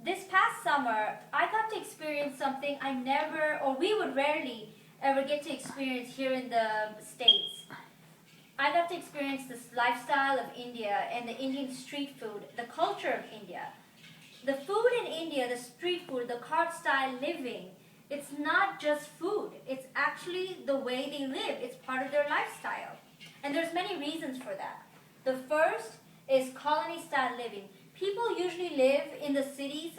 This past summer, I got to experience something I never, or we would rarely ever get to experience here in the States. I got to experience this lifestyle of India and the Indian street food, the culture of India. The food in India, the street food, the cart style living, it's not just food. It's actually the way they live. It's part of their lifestyle. And there's many reasons for that. The first is colony style living. People usually live in the cities.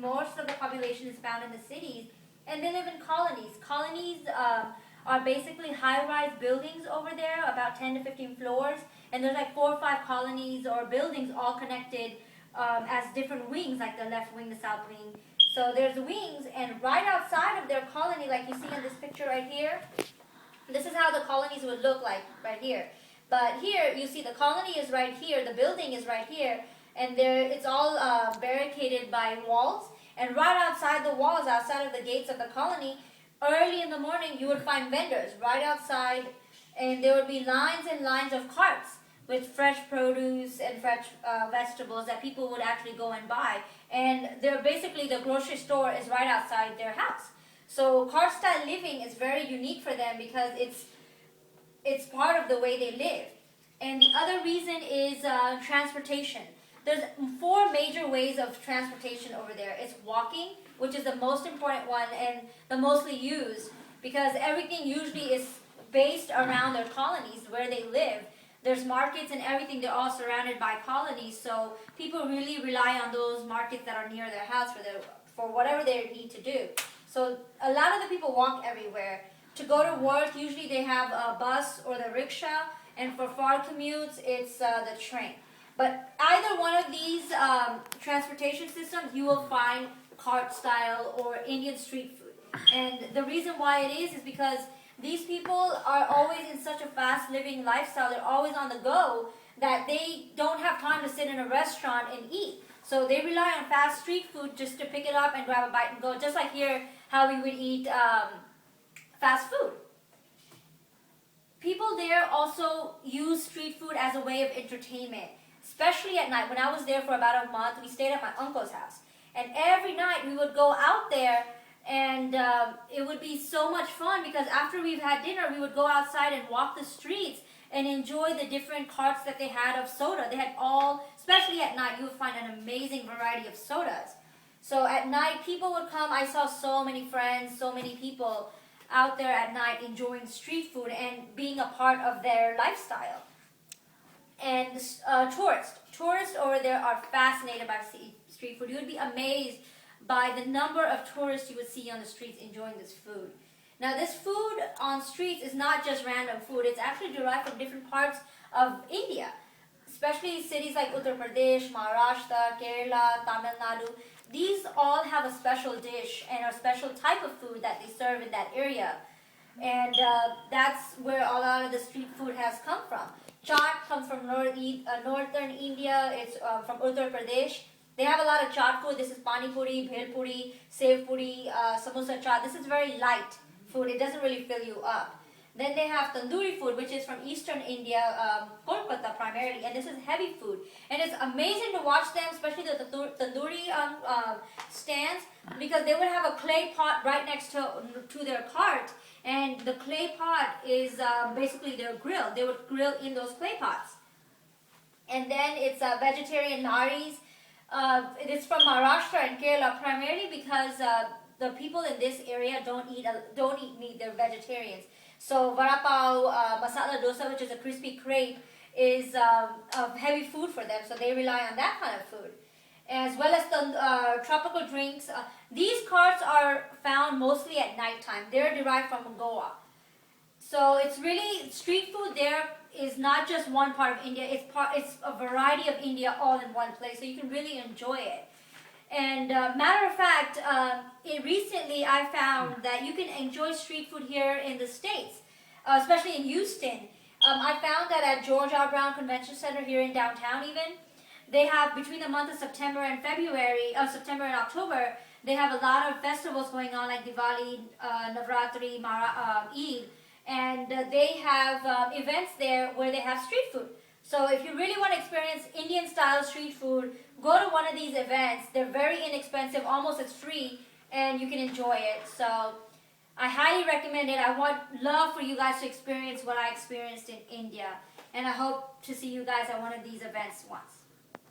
Most of the population is found in the cities, and they live in colonies. Colonies are basically high-rise buildings over there, about 10 to 15 floors, and there's like 4 or 5 colonies or buildings all connected as different wings, like the left wing, the south wing. So there's wings, and right outside of their colony, like you see in this picture right here, this is how the colonies would look like right here. But here, you see the colony is right here, the building is right here, and there it's all barricaded by walls. And right outside the walls, outside of the gates of the colony, early in the morning, you would find vendors right outside, and there would be lines and lines of carts with fresh produce and fresh vegetables that people would actually go and buy. And they're basically, the grocery store is right outside their house. So cart style living is very unique for them because it's part of the way they live. And the other reason is transportation. There's 4 major ways of transportation over there. It's walking, which is the most important one and the mostly used, because everything usually is based around their colonies where they live. There's markets and everything. They're all surrounded by colonies, so people really rely on those markets that are near their house for whatever they need to do. So a lot of the people walk everywhere. To go to work, usually they have a bus or the rickshaw, and for far commutes, it's the train. But either one of these transportation systems, you will find cart style or Indian street food. And the reason why it is because these people are always in such a fast living lifestyle, they're always on the go, that they don't have time to sit in a restaurant and eat. So they rely on fast street food just to pick it up and grab a bite and go, just like here, how we would eat fast food. People there also use street food as a way of entertainment, especially at night. When I was there for about a month, we stayed at my uncle's house. And every night we would go out there, and it would be so much fun because after we've had dinner, we would go outside and walk the streets and enjoy the different carts that they had of soda. They had all, especially at night, you would find an amazing variety of sodas. So at night, people would come. I saw so many friends, so many people out there at night enjoying street food and being a part of their lifestyle. And tourists over there are fascinated by street food. You would be amazed by the number of tourists you would see on the streets enjoying this food. Now, this food on streets is not just random food. It's actually derived from different parts of India, especially cities like Uttar Pradesh, Maharashtra, Kerala, Tamil Nadu. These all have a special dish and a special type of food that they serve in that area. And that's where a lot of the street food has come from. Chaat comes from northern India. It's from Uttar Pradesh. They have a lot of chaat food. This is pani puri, bhel puri, sev puri, samosa chaat. This is very light food. It doesn't really fill you up. Then they have tandoori food, which is from eastern India, Kolkata primarily, and this is heavy food. And it's amazing to watch them, especially the tandoori stands, because they would have a clay pot right next to their cart, and the clay pot is basically their grill. They would grill in those clay pots. And then it's vegetarian laris. It is from Maharashtra and Kerala primarily because the people in this area don't eat meat. They're vegetarians. So vada pav, masala dosa, which is a crispy crepe, is a heavy food for them. So they rely on that kind of food, as well as the tropical drinks. These carts are found mostly at nighttime. They're derived from Goa. So it's really, street food there is not just one part of India. It's a variety of India all in one place. So you can really enjoy it. And matter of fact, recently I found that you can enjoy street food here in the States, especially in Houston. I found that at George R. Brown Convention Center here in downtown even, they have, between the month of September and October, they have a lot of festivals going on like Diwali, Navratri, Eid, and they have events there where they have street food. So if you really want to experience Indian style street food, go to one of these events. They're very inexpensive, almost it's free, and you can enjoy it. So I highly recommend it. I want love for you guys to experience what I experienced in India. And I hope to see you guys at one of these events once.